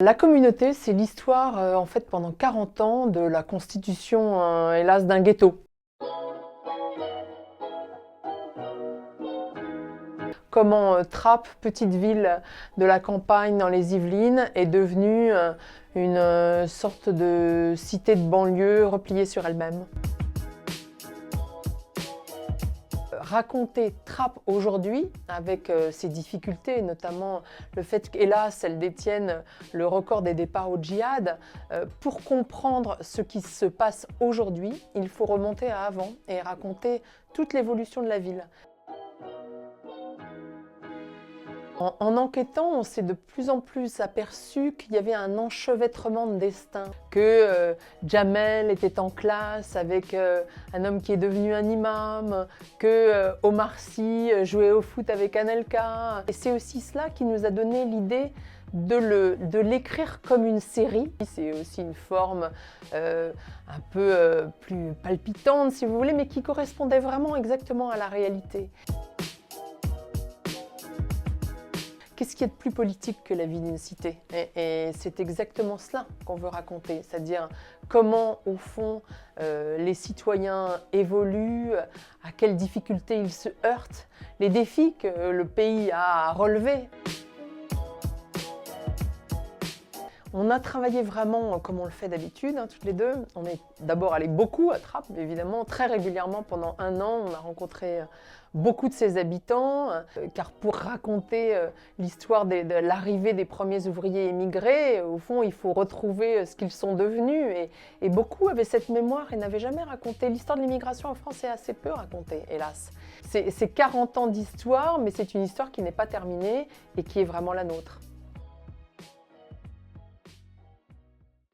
La communauté, c'est l'histoire, en fait, pendant 40 ans de la constitution, hélas, d'un ghetto. Comment Trappes, petite ville de la campagne dans les Yvelines, est devenue une sorte de cité de banlieue repliée sur elle-même. Raconter Trappes aujourd'hui, avec ses difficultés, notamment le fait qu'hélas, elle détienne le record des départs au djihad, pour comprendre ce qui se passe aujourd'hui, il faut remonter à avant et raconter toute l'évolution de la ville. En enquêtant, on s'est de plus en plus aperçu qu'il y avait un enchevêtrement de destin, que Jamel était en classe avec un homme qui est devenu un imam, que Omar Sy jouait au foot avec Anelka. Et c'est aussi cela qui nous a donné l'idée de l'écrire comme une série. C'est aussi une forme un peu plus palpitante, si vous voulez, mais qui correspondait vraiment exactement à la réalité. Qu'est-ce qu'il y a de plus politique que la vie d'une cité? Et c'est exactement cela qu'on veut raconter, c'est-à-dire comment, au fond, les citoyens évoluent, à quelles difficultés ils se heurtent, les défis que le pays a à relever. On a travaillé vraiment comme on le fait d'habitude, toutes les deux. On est d'abord allé beaucoup à Trappes, évidemment, très régulièrement pendant 1 an. On a rencontré beaucoup de ses habitants, car pour raconter l'histoire de l'arrivée des premiers ouvriers émigrés, au fond, il faut retrouver ce qu'ils sont devenus. Et beaucoup avaient cette mémoire et n'avaient jamais raconté. L'histoire de l'immigration en France est assez peu racontée, hélas. C'est 40 ans d'histoire, mais c'est une histoire qui n'est pas terminée et qui est vraiment la nôtre.